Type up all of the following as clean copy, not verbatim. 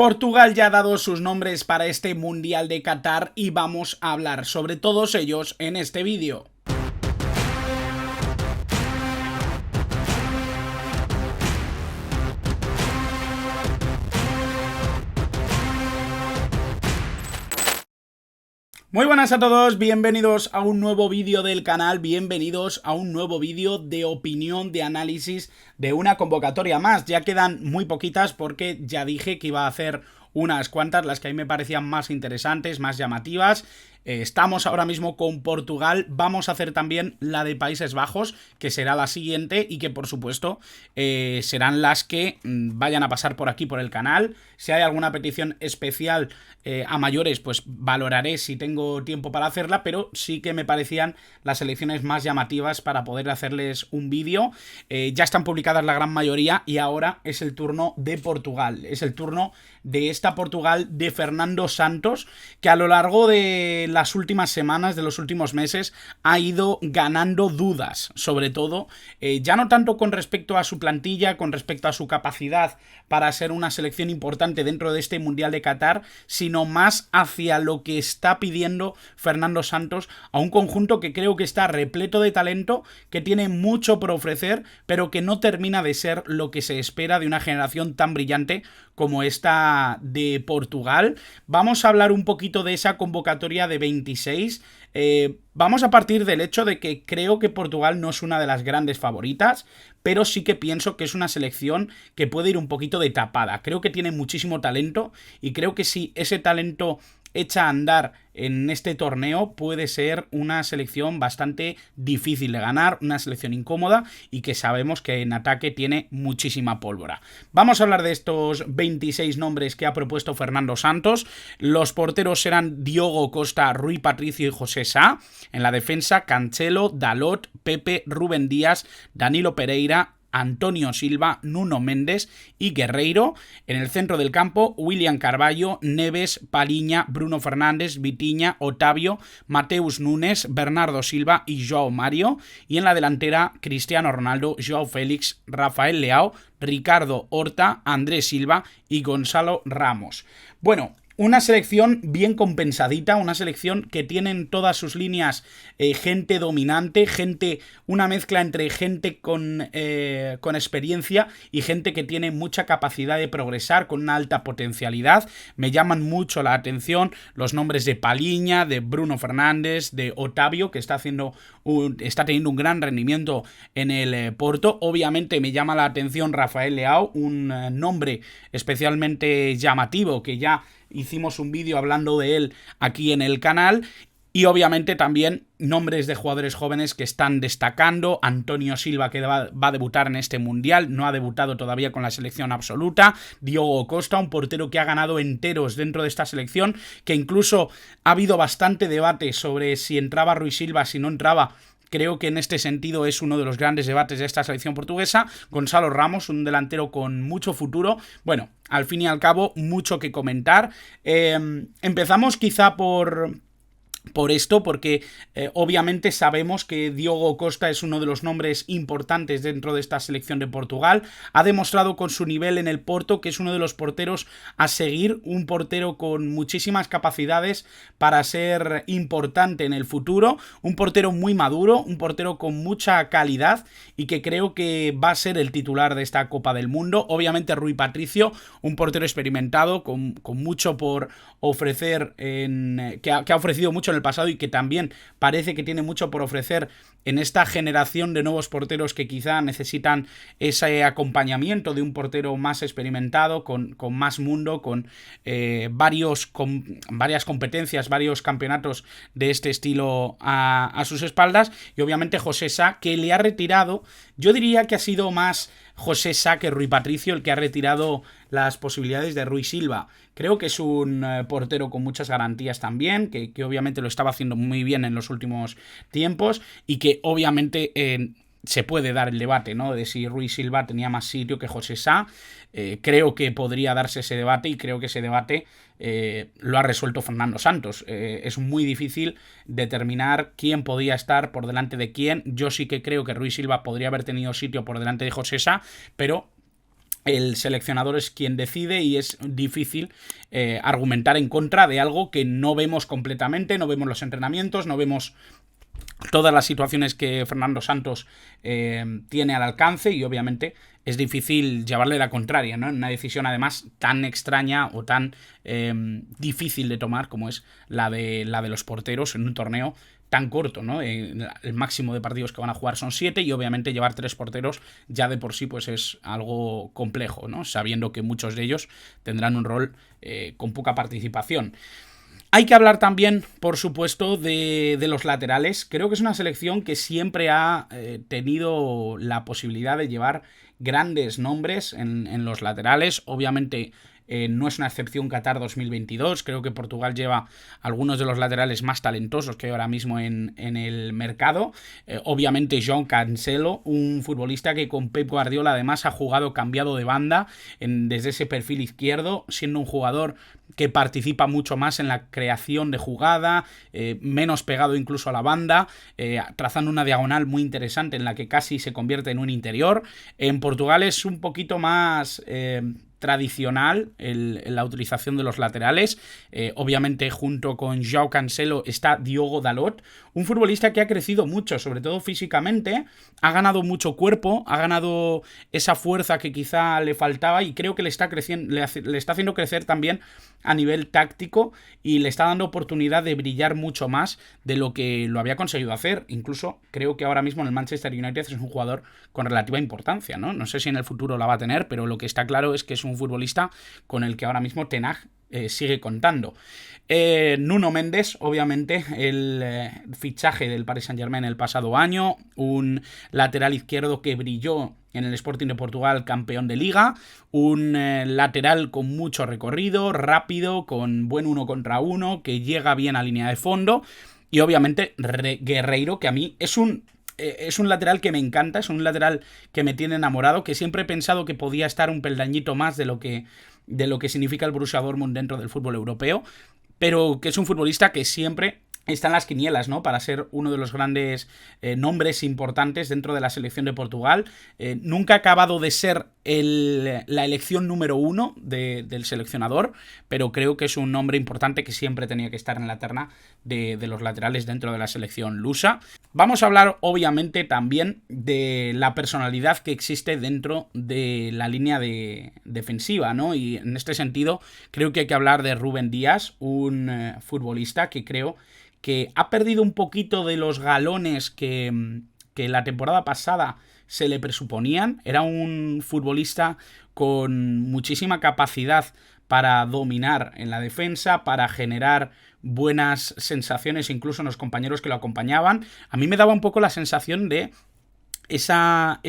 Portugal ya ha dado sus nombres para este Mundial de Qatar y vamos a hablar sobre todos ellos en este vídeo. Muy buenas a todos, bienvenidos a un nuevo vídeo del canal, bienvenidos a un nuevo vídeo de opinión, de análisis de una convocatoria más. Ya quedan muy poquitas porque ya dije que iba a hacer unas cuantas, las que a mí me parecían más interesantes, más llamativas. Estamos ahora mismo con Portugal, vamos a hacer también la de Países Bajos, que será la siguiente y que por supuesto serán las que vayan a pasar por aquí por el canal. Si hay alguna petición especial a mayores, pues valoraré si tengo tiempo para hacerla, pero sí que me parecían las selecciones más llamativas para poder hacerles un vídeo. Ya están publicadas la gran mayoría y ahora es el turno de Portugal, es el turno de esta Portugal de Fernando Santos, que a lo largo de las últimas semanas, de los últimos meses, ha ido ganando dudas, sobre todo, ya no tanto con respecto a su plantilla, con respecto a su capacidad para ser una selección importante dentro de este Mundial de Qatar, sino más hacia lo que está pidiendo Fernando Santos a un conjunto que creo que está repleto de talento, que tiene mucho por ofrecer, pero que no termina de ser lo que se espera de una generación tan brillante como esta de Portugal. Vamos a hablar un poquito de esa convocatoria de 26. Vamos a partir del hecho de que creo que Portugal no es una de las grandes favoritas, pero sí que pienso que es una selección que puede ir un poquito de tapada. Creo que tiene muchísimo talento y creo que si ese talento echa a andar en este torneo puede ser una selección bastante difícil de ganar, una selección incómoda y que sabemos que en ataque tiene muchísima pólvora. Vamos a hablar de estos 26 nombres que ha propuesto Fernando Santos. Los porteros serán Diogo Costa, Rui Patricio y José Sá. En la defensa, Cancelo, Dalot, Pepe, Rubén Díaz, Danilo Pereira, Antonio Silva, Nuno Méndez y Guerreiro. En el centro del campo, William Carvalho, Neves, Palhinha, Bruno Fernández, Vitinha, Otavio, Mateus Nunes, Bernardo Silva y João Mario. Y en la delantera, Cristiano Ronaldo, João Félix, Rafael Leao, Ricardo Horta, Andrés Silva y Gonzalo Ramos. Bueno, una selección bien compensadita, una selección que tiene en todas sus líneas gente dominante, una mezcla entre gente con experiencia y gente que tiene mucha capacidad de progresar, con una alta potencialidad. Me llaman mucho la atención los nombres de Palhinha, de Bruno Fernández, de Otavio, que está teniendo un gran rendimiento en el Porto. Obviamente me llama la atención Rafael Leao, un nombre especialmente llamativo que ya hicimos un vídeo hablando de él aquí en el canal. Y obviamente también nombres de jugadores jóvenes que están destacando. Antonio Silva, que va a debutar en este Mundial, no ha debutado todavía con la selección absoluta. Diogo Costa, un portero que ha ganado enteros dentro de esta selección, que incluso ha habido bastante debate sobre si entraba Rui Silva, si no entraba. Creo que en este sentido es uno de los grandes debates de esta selección portuguesa. Gonzalo Ramos, un delantero con mucho futuro. Bueno, al fin y al cabo, mucho que comentar. Empezamos quizá por esto, porque obviamente sabemos que Diogo Costa es uno de los nombres importantes dentro de esta selección de Portugal. Ha demostrado con su nivel en el Porto que es uno de los porteros a seguir, un portero con muchísimas capacidades para ser importante en el futuro, un portero muy maduro, un portero con mucha calidad y que creo que va a ser el titular de esta Copa del Mundo. Obviamente Rui Patricio, un portero experimentado con mucho por ofrecer, que ha ofrecido mucho en el pasado y que también parece que tiene mucho por ofrecer en esta generación de nuevos porteros que quizá necesitan ese acompañamiento de un portero más experimentado, con más mundo, con varias competencias, varios campeonatos de este estilo a sus espaldas. Y obviamente José Sá, que le ha retirado, yo diría que ha sido más José Sá que Rui Patricio el que ha retirado las posibilidades de Rui Silva. Creo que es un portero con muchas garantías también, que obviamente lo estaba haciendo muy bien en los últimos tiempos y que obviamente se puede dar el debate, ¿no?, de si Rui Silva tenía más sitio que José Sá. Creo que podría darse ese debate y creo que ese debate lo ha resuelto Fernando Santos. Es muy difícil determinar quién podía estar por delante de quién. Yo sí que creo que Rui Silva podría haber tenido sitio por delante de José Sá, pero el seleccionador es quien decide y es difícil argumentar en contra de algo que no vemos completamente, no vemos los entrenamientos, no vemos todas las situaciones que Fernando Santos tiene al alcance y obviamente es difícil llevarle la contraria, ¿no? En una decisión además tan extraña o tan difícil de tomar como es la de los porteros en un torneo tan corto, ¿no? El máximo de partidos que van a jugar son 7 y obviamente llevar 3 porteros ya de por sí pues es algo complejo, ¿no? Sabiendo que muchos de ellos tendrán un rol con poca participación. Hay que hablar también, por supuesto, de los laterales. Creo que es una selección que siempre ha tenido la posibilidad de llevar grandes nombres en los laterales. Obviamente no es una excepción Qatar 2022. Creo que Portugal lleva algunos de los laterales más talentosos que hay ahora mismo en el mercado. Obviamente João Cancelo, un futbolista que con Pep Guardiola además ha jugado cambiado de banda desde ese perfil izquierdo, siendo un jugador que participa mucho más en la creación de jugada, menos pegado incluso a la banda, trazando una diagonal muy interesante en la que casi se convierte en un interior. En Portugal es un poquito más tradicional la utilización de los laterales. Obviamente junto con João Cancelo está Diogo Dalot, un futbolista que ha crecido mucho, sobre todo físicamente, ha ganado mucho cuerpo, ha ganado esa fuerza que quizá le faltaba y creo que le está haciendo crecer también a nivel táctico y le está dando oportunidad de brillar mucho más de lo que lo había conseguido hacer. Incluso creo que ahora mismo en el Manchester United es un jugador con relativa importancia, ¿no? No sé si en el futuro la va a tener, pero lo que está claro es que es un futbolista con el que ahora mismo Ten Hag sigue contando. Nuno Mendes, obviamente, el fichaje del Paris Saint-Germain el pasado año, un lateral izquierdo que brilló en el Sporting de Portugal, campeón de Liga, un lateral con mucho recorrido, rápido, con buen 1 contra 1, que llega bien a línea de fondo, y obviamente Guerreiro, que a mí es un lateral que me encanta, es un lateral que me tiene enamorado, que siempre he pensado que podía estar un peldañito más de lo que significa el Borussia Dortmund dentro del fútbol europeo, pero que es un futbolista que siempre está en las quinielas, ¿no? Para ser uno de los grandes nombres importantes dentro de la selección de Portugal. Nunca ha acabado de ser la elección número 1 del seleccionador, pero creo que es un nombre importante que siempre tenía que estar en la terna de los laterales dentro de la selección lusa. Vamos a hablar, obviamente, también de la personalidad que existe dentro de la línea defensiva, ¿no? Y en este sentido, creo que hay que hablar de Rúben Díaz, un futbolista que creo que ha perdido un poquito de los galones que la temporada pasada se le presuponían. Era un futbolista con muchísima capacidad para dominar en la defensa, para generar buenas sensaciones incluso en los compañeros que lo acompañaban. A mí me daba un poco la sensación de esa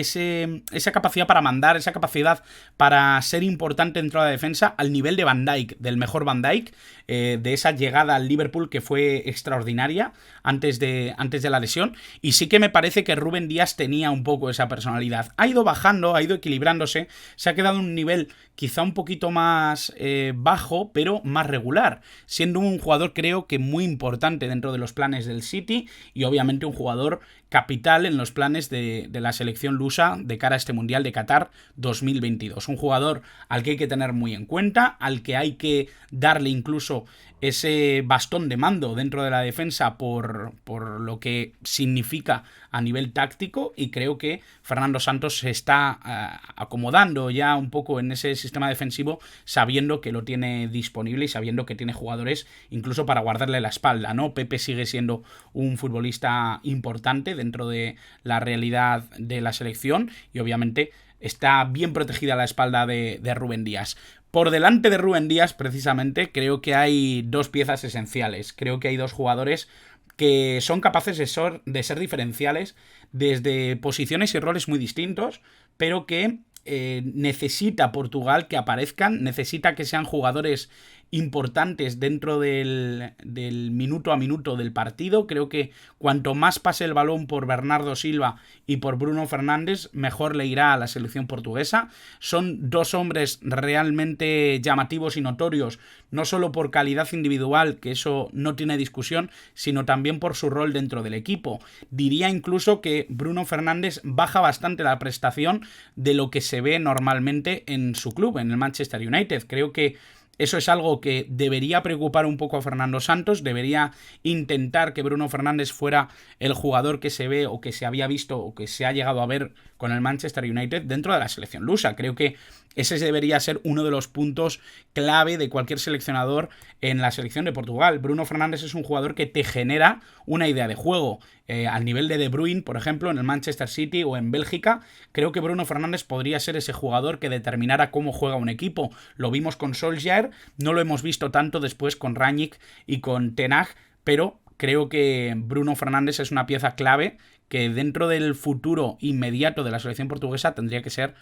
capacidad para mandar, esa capacidad para ser importante dentro de la defensa al nivel de Van Dijk, del mejor Van Dijk, de esa llegada al Liverpool que fue extraordinaria antes de la lesión, y sí que me parece que Rúben Díaz tenía un poco esa personalidad. Ha ido bajando, ha ido equilibrándose, se ha quedado en un nivel quizá un poquito más bajo, pero más regular, siendo un jugador creo que muy importante dentro de los planes del City y obviamente un jugador capital en los planes de la selección lusa de cara a este Mundial de Qatar 2022. Un jugador al que hay que tener muy en cuenta, al que hay que darle incluso ese bastón de mando dentro de la defensa por lo que significa a nivel táctico, y creo que Fernando Santos se está acomodando ya un poco en ese sistema defensivo sabiendo que lo tiene disponible y sabiendo que tiene jugadores incluso para guardarle la espalda, ¿no? Pepe sigue siendo un futbolista importante dentro de la realidad de la selección y obviamente está bien protegida la espalda de Rúben Díaz. Por delante de Rúben Díaz, precisamente, creo que hay dos piezas esenciales. Creo que hay dos jugadores que son capaces de ser diferenciales desde posiciones y roles muy distintos, pero que necesita Portugal que aparezcan, necesita que sean jugadores importantes dentro del minuto a minuto del partido. Creo que cuanto más pase el balón por Bernardo Silva y por Bruno Fernández, mejor le irá a la selección portuguesa. Son dos hombres realmente llamativos y notorios, no solo por calidad individual, que eso no tiene discusión, sino también por su rol dentro del equipo. Diría incluso que Bruno Fernández baja bastante la prestación de lo que se ve normalmente en su club, en el Manchester United. Creo que eso es algo que debería preocupar un poco a Fernando Santos, debería intentar que Bruno Fernández fuera el jugador que se ve o que se había visto o que se ha llegado a ver con el Manchester United dentro de la selección lusa. Creo que ese debería ser uno de los puntos clave de cualquier seleccionador en la selección de Portugal. Bruno Fernández es un jugador que te genera una idea de juego. Al nivel de De Bruyne, por ejemplo, en el Manchester City o en Bélgica, creo que Bruno Fernández podría ser ese jugador que determinara cómo juega un equipo. Lo vimos con Solskjaer, no lo hemos visto tanto después con Rangnick y con Ten Hag, pero creo que Bruno Fernández es una pieza clave que dentro del futuro inmediato de la selección portuguesa tendría que ser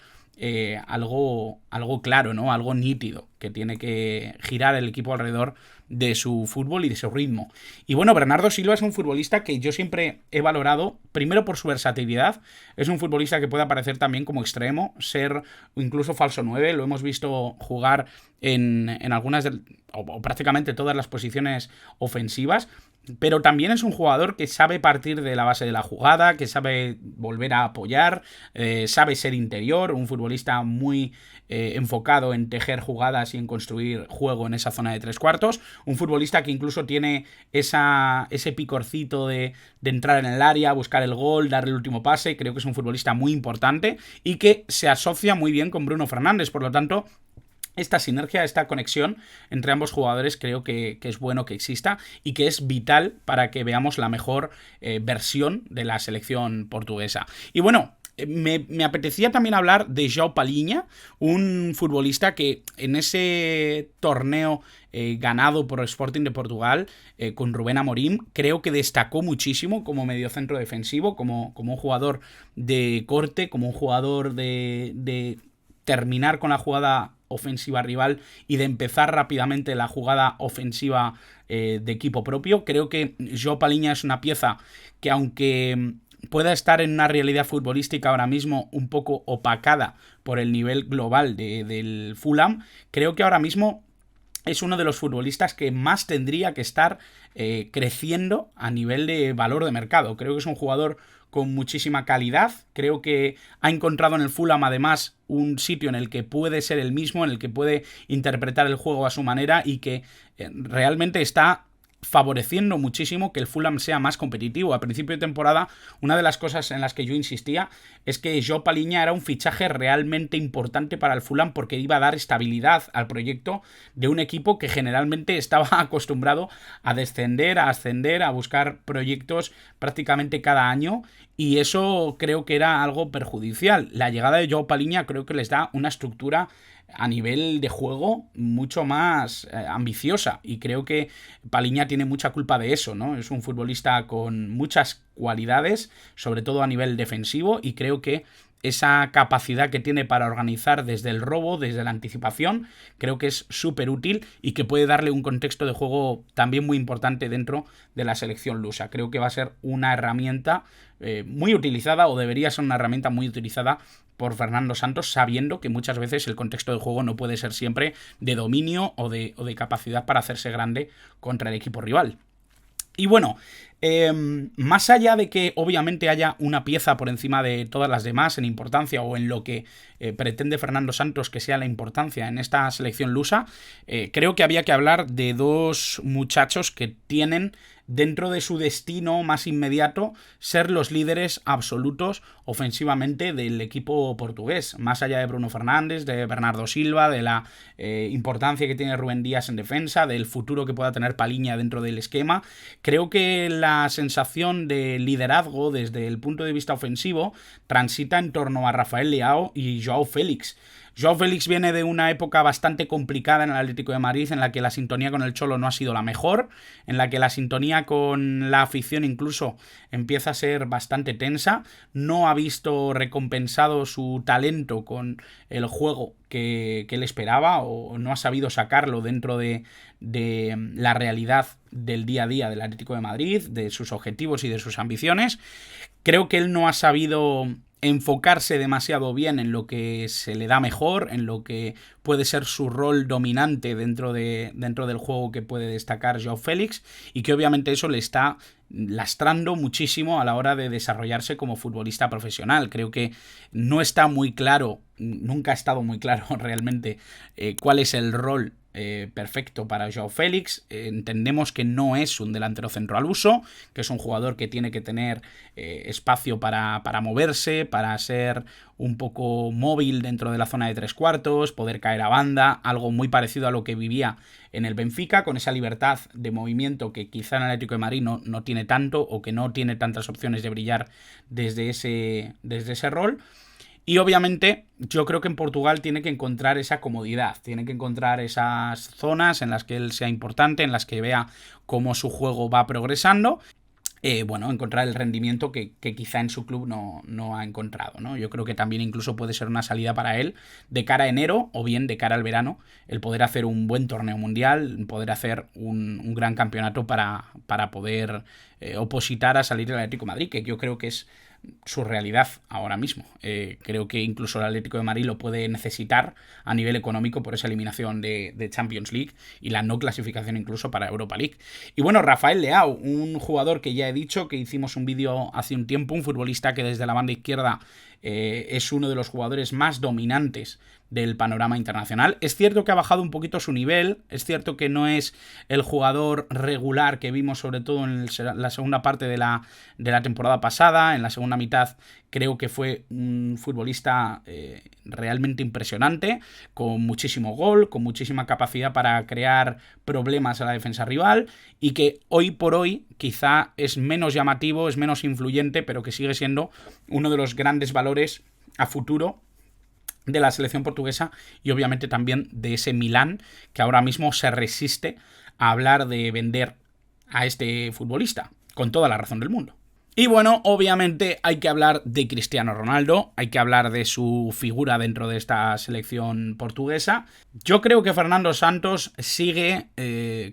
algo claro, ¿no? Algo nítido, que tiene que girar el equipo alrededor de su fútbol y de su ritmo. Y bueno, Bernardo Silva es un futbolista que yo siempre he valorado, primero por su versatilidad, es un futbolista que puede aparecer también como extremo, ser incluso falso 9, lo hemos visto jugar en algunas o prácticamente todas las posiciones ofensivas, pero también es un jugador que sabe partir de la base de la jugada, que sabe volver a apoyar, sabe ser interior, un futbolista muy enfocado en tejer jugadas y en construir juego en esa zona de tres cuartos, un futbolista que incluso tiene ese picorcito de entrar en el área, buscar el gol, dar el último pase. Creo que es un futbolista muy importante y que se asocia muy bien con Bruno Fernández, por lo tanto esta sinergia, esta conexión entre ambos jugadores creo que es bueno que exista y que es vital para que veamos la mejor versión de la selección portuguesa. Y bueno, me apetecía también hablar de João Palhinha, un futbolista que en ese torneo ganado por Sporting de Portugal con Rubén Amorim, creo que destacó muchísimo como mediocentro defensivo, como un jugador de corte, como un jugador de terminar con la jugada ofensiva rival y de empezar rápidamente la jugada ofensiva de equipo propio. Creo que João Palhinha es una pieza que, aunque pueda estar en una realidad futbolística ahora mismo un poco opacada por el nivel global del Fulham, creo que ahora mismo es uno de los futbolistas que más tendría que estar creciendo a nivel de valor de mercado. Creo que es un jugador con muchísima calidad. Creo que ha encontrado en el Fulham además un sitio en el que puede ser el mismo, en el que puede interpretar el juego a su manera y que realmente está favoreciendo muchísimo que el Fulham sea más competitivo. A principio de temporada, una de las cosas en las que yo insistía es que João Palhinha era un fichaje realmente importante para el Fulham porque iba a dar estabilidad al proyecto de un equipo que generalmente estaba acostumbrado a descender, a ascender, a buscar proyectos prácticamente cada año, y eso creo que era algo perjudicial. La llegada de João Palhinha creo que les da una estructura a nivel de juego mucho más ambiciosa, y creo que Palhinha tiene mucha culpa de eso, ¿no? Es un futbolista con muchas cualidades, sobre todo a nivel defensivo, y creo que esa capacidad que tiene para organizar desde el robo, desde la anticipación, creo que es súper útil y que puede darle un contexto de juego también muy importante dentro de la selección lusa. Creo que va a ser una herramienta muy utilizada, o debería ser una herramienta muy utilizada por Fernando Santos, sabiendo que muchas veces el contexto de juego no puede ser siempre de dominio o de capacidad para hacerse grande contra el equipo rival. Y bueno, más allá de que obviamente haya una pieza por encima de todas las demás en importancia, o en lo que pretende Fernando Santos que sea la importancia en esta selección lusa, creo que había que hablar de dos muchachos que tienen dentro de su destino más inmediato ser los líderes absolutos ofensivamente del equipo portugués, más allá de Bruno Fernández, de Bernardo Silva, de la importancia que tiene Rubén Díaz en defensa, del futuro que pueda tener Palhinha dentro del esquema. Creo que la sensación de liderazgo desde el punto de vista ofensivo transita en torno a Rafael Leao y João Félix. João Félix viene de una época bastante complicada en el Atlético de Madrid, en la que la sintonía con el Cholo no ha sido la mejor, en la que la sintonía con la afición incluso empieza a ser bastante tensa. No ha visto recompensado su talento con el juego que él esperaba, o no ha sabido sacarlo dentro de la realidad del día a día del Atlético de Madrid, de sus objetivos y de sus ambiciones. Creo que él no ha sabido enfocarse demasiado bien en lo que se le da mejor, en lo que puede ser su rol dominante dentro del juego que puede destacar Joao Félix, y que obviamente eso le está lastrando muchísimo a la hora de desarrollarse como futbolista profesional. Creo que no está muy claro, nunca ha estado muy claro realmente cuál es el rol perfecto para Joao Félix. Entendemos que no es un delantero centro al uso, que es un jugador que tiene que tener espacio para moverse, para ser un poco móvil dentro de la zona de tres cuartos, poder caer a banda, algo muy parecido a lo que vivía en el Benfica, con esa libertad de movimiento que quizá en el Atlético de Madrid no tiene tanto, o que no tiene tantas opciones de brillar desde ese rol. Y obviamente yo creo que en Portugal tiene que encontrar esa comodidad, tiene que encontrar esas zonas en las que él sea importante, en las que vea cómo su juego va progresando. Encontrar el rendimiento que quizá en su club no ha encontrado, ¿no? Yo creo que también incluso puede ser una salida para él de cara a enero o bien de cara al verano, el poder hacer un buen torneo mundial, poder hacer un gran campeonato para poder opositar a salir del Atlético de Madrid, que yo creo que es su realidad ahora mismo. Creo que incluso el Atlético de Madrid lo puede necesitar a nivel económico por esa eliminación de Champions League y la no clasificación incluso para Europa League. Y bueno, Rafael Leao, un jugador que ya he dicho que hicimos un vídeo hace un tiempo, un futbolista que desde la banda izquierda es uno de los jugadores más dominantes del panorama internacional. Es cierto que ha bajado un poquito su nivel, es cierto que no es el jugador regular que vimos sobre todo en la segunda parte de la temporada pasada. En la segunda mitad creo que fue un futbolista realmente impresionante, con muchísimo gol, con muchísima capacidad para crear problemas a la defensa rival, y que hoy por hoy quizá es menos llamativo, es menos influyente, pero que sigue siendo uno de los grandes valores a futuro de la selección portuguesa, y obviamente también de ese Milán, que ahora mismo se resiste a hablar de vender a este futbolista, con toda la razón del mundo. Y bueno, obviamente hay que hablar de Cristiano Ronaldo, hay que hablar de su figura dentro de esta selección portuguesa. Yo creo que Fernando Santos sigue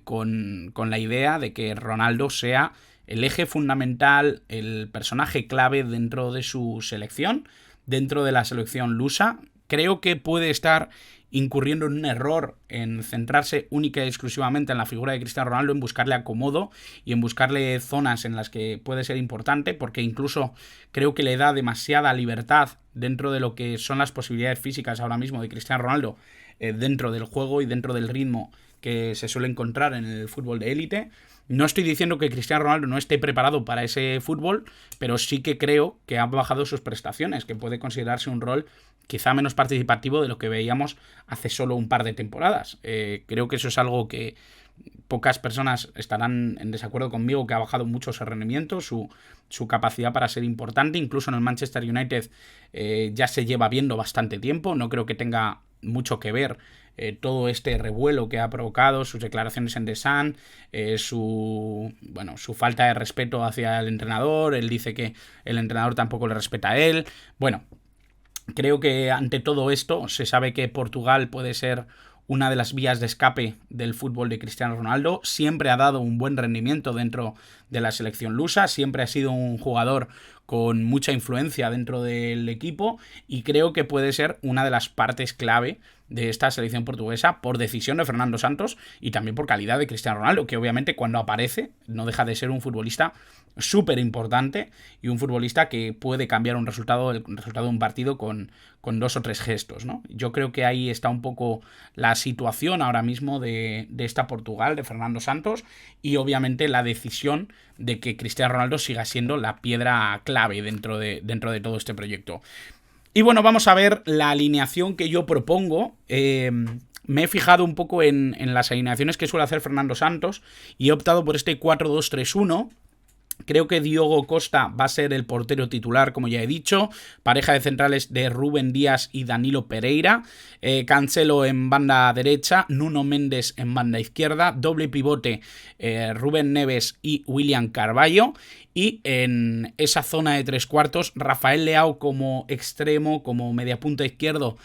con la idea de que Ronaldo sea el eje fundamental, el personaje clave dentro de su selección, dentro de la selección lusa. Creo que puede estar incurriendo en un error en centrarse única y exclusivamente en la figura de Cristiano Ronaldo, en buscarle acomodo y en buscarle zonas en las que puede ser importante, porque incluso creo que le da demasiada libertad dentro de lo que son las posibilidades físicas ahora mismo de Cristiano Ronaldo, dentro del juego y dentro del ritmo que se suele encontrar en el fútbol de élite. No estoy diciendo que Cristiano Ronaldo no esté preparado para ese fútbol, pero sí que creo que ha bajado sus prestaciones, que puede considerarse un rol quizá menos participativo de lo que veíamos hace solo un par de temporadas. Creo que eso es algo que pocas personas estarán en desacuerdo conmigo, que ha bajado mucho su rendimiento, su capacidad para ser importante. Incluso en el Manchester United ya se lleva viendo bastante tiempo. No creo que tenga mucho que ver todo este revuelo que ha provocado, sus declaraciones en The Sun, su falta de respeto hacia el entrenador. Él dice que el entrenador tampoco le respeta a él. Bueno, creo que ante todo esto se sabe que Portugal puede ser una de las vías de escape del fútbol de Cristiano Ronaldo. Siempre ha dado un buen rendimiento dentro de la selección lusa, siempre ha sido un jugador con mucha influencia dentro del equipo, y creo que puede ser una de las partes clave de esta selección portuguesa, por decisión de Fernando Santos y también por calidad de Cristiano Ronaldo, que obviamente cuando aparece no deja de ser un futbolista súper importante y un futbolista que puede cambiar el resultado de un partido con 2 o 3 gestos, ¿no? Yo creo que ahí está un poco la situación ahora mismo de esta Portugal, de Fernando Santos, y obviamente la decisión de que Cristiano Ronaldo siga siendo la piedra clave dentro de todo este proyecto. Y bueno, vamos a ver la alineación que yo propongo. Me he fijado un poco en las alineaciones que suele hacer Fernando Santos y he optado por este 4-2-3-1. Creo que Diogo Costa va a ser el portero titular, como ya he dicho. Pareja de centrales de Rúben Díaz y Danilo Pereira. Cancelo en banda derecha, Nuno Méndez en banda izquierda. Doble pivote, Rubén Neves y William Carvalho. Y en esa zona de tres cuartos, Rafael Leao como extremo, como mediapunta izquierdo.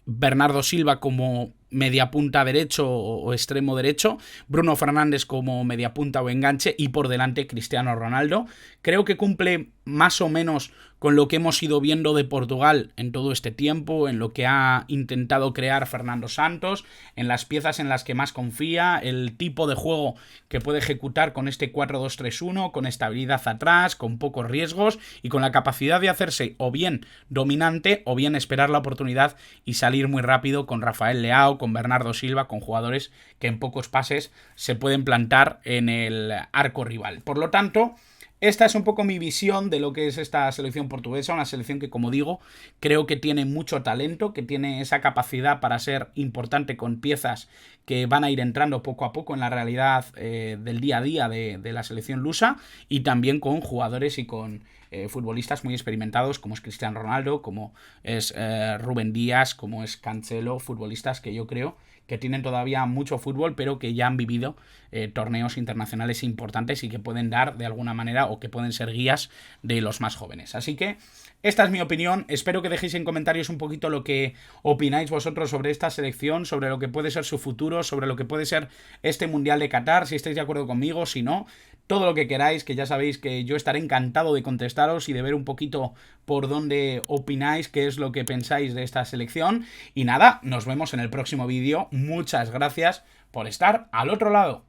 Bernardo Silva como media punta derecho o extremo derecho, Bruno Fernández como media punta o enganche y por delante Cristiano Ronaldo. Creo que cumple más o menos con lo que hemos ido viendo de Portugal en todo este tiempo, en lo que ha intentado crear Fernando Santos, en las piezas en las que más confía, el tipo de juego que puede ejecutar con este 4-2-3-1, con estabilidad atrás, con pocos riesgos y con la capacidad de hacerse o bien dominante o bien esperar la oportunidad y salir muy rápido con Rafael Leao, con Bernardo Silva, con jugadores que en pocos pases se pueden plantar en el arco rival. Por lo tanto, esta es un poco mi visión de lo que es esta selección portuguesa, una selección que, como digo, creo que tiene mucho talento, que tiene esa capacidad para ser importante con piezas que van a ir entrando poco a poco en la realidad del día a día de la selección lusa, y también con jugadores y con futbolistas muy experimentados como es Cristiano Ronaldo, como es Rubén Díaz, como es Cancelo, futbolistas que yo creo que tienen todavía mucho fútbol, pero que ya han vivido torneos internacionales importantes y que pueden dar de alguna manera o que pueden ser guías de los más jóvenes. Así que esta es mi opinión. Espero que dejéis en comentarios un poquito lo que opináis vosotros sobre esta selección, sobre lo que puede ser su futuro, sobre lo que puede ser este Mundial de Qatar, si estáis de acuerdo conmigo, si no, todo lo que queráis, que ya sabéis que yo estaré encantado de contestaros y de ver un poquito por dónde opináis, qué es lo que pensáis de esta selección. Y nada, nos vemos en el próximo vídeo. Muchas gracias por estar al otro lado.